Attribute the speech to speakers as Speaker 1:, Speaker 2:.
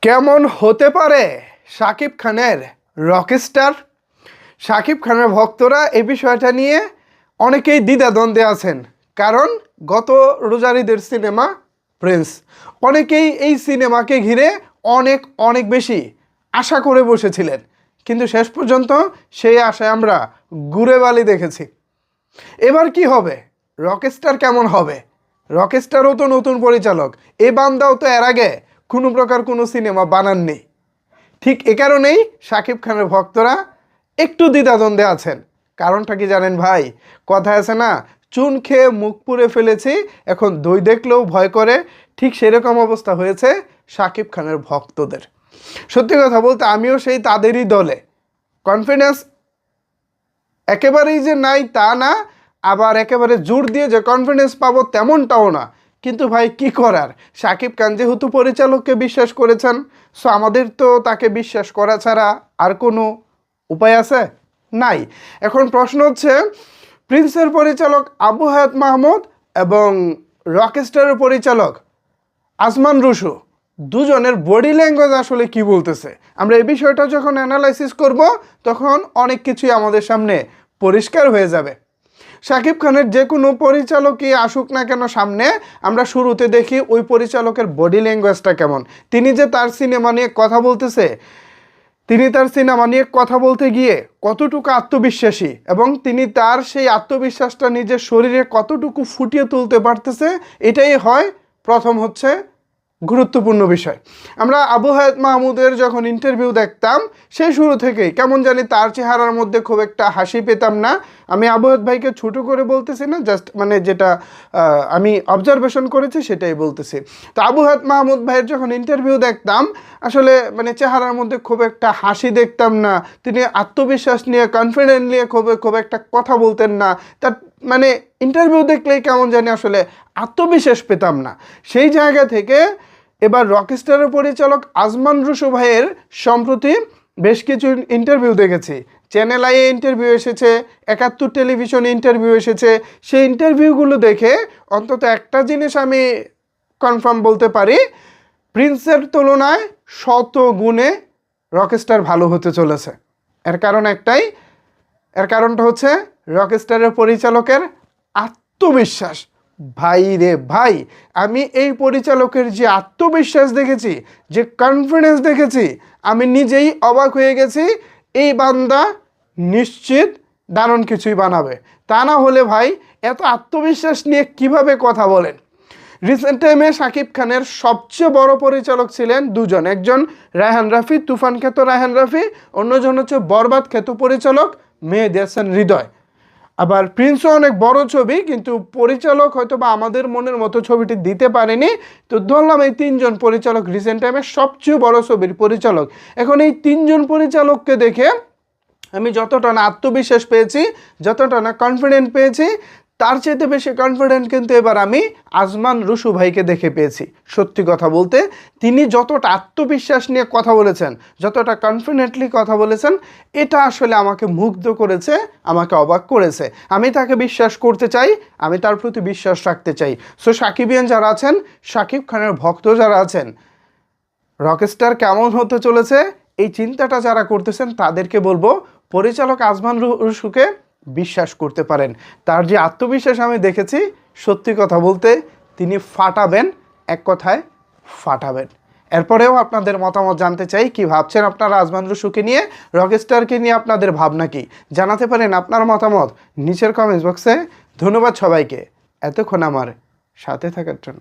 Speaker 1: কেমন হতে পারে শাকিব খানের রকস্টার? শাকিব খানের ভক্তরা এই বিষয়টা নিয়ে অনেকেই দ্বিধাদ্বন্দ্বে আছেন, কারণ গত রোজার ঈদের সিনেমা প্রিন্স, অনেকেই এই সিনেমাকে ঘিরে অনেক অনেক বেশি আশা করে বসেছিলেন, কিন্তু শেষ পর্যন্ত সেই আশায় আমরা ঘুরে বালি দেখেছি। এবার কি হবে? রকস্টার কেমন হবে? রকস্টারও তো নতুন পরিচালক, এ বান্দাও তো এর আগে কোনো প্রকার কোনো সিনেমা বানাননি। ঠিক এ কারণেই শাকিব খানের ভক্তরা একটু দ্বিধাদ্বন্দ্বে আছেন। কারণটা কি জানেন ভাই? কথা আছে না, চুন খেয়ে মুখ পুড়ে ফেলেছি, এখন দই দেখলেও ভয় করে। ঠিক সেরকম অবস্থা হয়েছে শাকিব খানের ভক্তদের। সত্যি কথা বলতে আমিও সেই তাদেরই দলে। কনফিডেন্স একেবারেই যে নাই তা না, আবার একেবারে জোর দিয়ে যে কনফিডেন্স পাবো তেমনটাও না। কিন্তু ভাই কি করার, শাকিব খান যেহেতু পরিচালককে বিশ্বাস করেছেন, সো আমাদের তো তাকে বিশ্বাস করা ছাড়া আর কোনো উপায় আছে? নাই। এখন প্রশ্ন হচ্ছে, প্রিন্সের পরিচালক আবু হায়াত মাহমুদ এবং রকস্টারের পরিচালক আসমান রুশো, দুজনের বডি ল্যাঙ্গুয়েজ আসলে কি বলতেছে। আমরা এই বিষয়টা যখন অ্যানালাইসিস করব, তখন অনেক কিছুই আমাদের সামনে পরিষ্কার হয়ে যাবে। শাকিব খানের যে কোনো পরিচালকই আসুক না কেন সামনে, আমরা শুরুতে দেখি ওই পরিচালকের বডি ল্যাঙ্গুয়েজটা কেমন। তিনি যে তার সিনেমা নিয়ে কথা বলতেছে, তিনি তার সিনেমা নিয়ে কথা বলতে গিয়ে কতটুকু আত্মবিশ্বাসী, এবং তিনি তার সেই আত্মবিশ্বাসটা নিজের শরীরে কতটুকু ফুটিয়ে তুলতে পারতেছে, এটাই হয় প্রথম হচ্ছে গুরুত্বপূর্ণ বিষয়। আমরা আবু হায়াত মাহমুদের যখন ইন্টারভিউ দেখতাম, সেই শুরু থেকেই কেমন জানি তার চেহারার মধ্যে খুব একটা হাসি পেতাম না। আমি আবু হায়াত ভাইকে ছোটো করে বলতেছি না, জাস্ট মানে যেটা আমি অবজারভেশন করেছি সেটাই বলতেছি। তো আবু হায়াত মাহমুদ ভাইয়ের যখন ইন্টারভিউ দেখতাম, আসলে মানে চেহারার মধ্যে খুব একটা হাসি দেখতাম না। তিনি আত্মবিশ্বাস নিয়ে কনফিডেন্ট নিয়ে খুব একটা কথা বলতেন না। তার মানে ইন্টারভিউ দেখলেই কেমন জানি আসলে আত্মবিশ্বাস পেতাম না। সেই জায়গা থেকে এবার রকস্টারের পরিচালক আসমান রুশো ভাইয়ের সম্প্রতি বেশ কিছু ইন্টারভিউ দেখেছি। চ্যানেল আইয়ে ইন্টারভিউ এসেছে, 71 টেলিভিশনে ইন্টারভিউ এসেছে। সেই ইন্টারভিউগুলো দেখে অন্তত একটা জিনিস আমি কনফার্ম বলতে পারি, প্রিন্সের তুলনায় শত গুণে রকস্টার ভালো হতে চলেছে। এর কারণ একটাই, এর কারণটা হচ্ছে রকস্টারের পরিচালকের আত্মবিশ্বাস। ভাই রে ভাই, আমি এই পরিচালকের যে আত্মবিশ্বাস দেখেছি, যে কনফিডেন্স দেখেছি, আমি নিজেই অবাক হয়ে গেছি। এই বান্দা নিশ্চিত দারুণ কিছুই বানাবে। তা না হলে ভাই এত আত্মবিশ্বাস নিয়ে কিভাবে কথা বলেন? রিসেন্ট টাইমে শাকিব খানের সবচেয়ে বড় পরিচালক ছিলেন দুজন, একজন রায়হান রাফি, তুফান খ্যাত রায়হান রাফি, অন্যজন হচ্ছে বরবাদ খ্যাত পরিচালক মেহেদী হাসান হৃদয়। আবার প্রিন্সও অনেক বড় ছবি, কিন্তু পরিচালক হয়তো বা আমাদের মনের মতো ছবিটি দিতে পারেনি। তো ধরলাম এই তিনজন পরিচালক রিসেন্ট টাইমে সবচেয়ে বড় ছবির পরিচালক। এখন এই তিনজন পরিচালককে দেখে আমি যতটা না আত্মবিশ্বাস পেয়েছি, যতটা না কনফিডেন্ট পেয়েছি, তার চাইতে বেশি কনফিডেন্ট কিন্তু এবার আমি আসমান রুশো ভাইকে দেখে পেয়েছি। সত্যি কথা বলতে তিনি যতটা আত্মবিশ্বাস নিয়ে কথা বলেছেন, যতটা কনফিডেন্টলি কথা বলেছেন, এটা আসলে আমাকে মুগ্ধ করেছে, আমাকে অবাক করেছে। আমি তাকে বিশ্বাস করতে চাই, আমি তার প্রতি বিশ্বাস রাখতে চাই। সো সাকিবিয়ান যারা আছেন, শাকিব খানের ভক্ত যারা আছেন, রকস্টার কেমন হতে চলেছে এই চিন্তাটা যারা করতেছেন, তাদেরকে বলবো পরিচালক আসমান রুশোকে বিশ্বাস করতে পারেন। তার যে আত্মবিশ্বাস আমি দেখেছি, সত্যি কথা বলতে তিনি ফাটাবেন, এক কথায় ফাটাবেন। এরপরেও আপনাদের মতামত জানতে চাই, কি ভাবছেন আপনারা আসমান রুশোকে নিয়ে, রকস্টারকে নিয়ে আপনাদের ভাবনা কি? জানাতে পারেন আপনার মতামত নিচের কমেন্টস বক্সে। ধন্যবাদ সবাইকে এতক্ষণ আমার সাথে থাকার জন্য।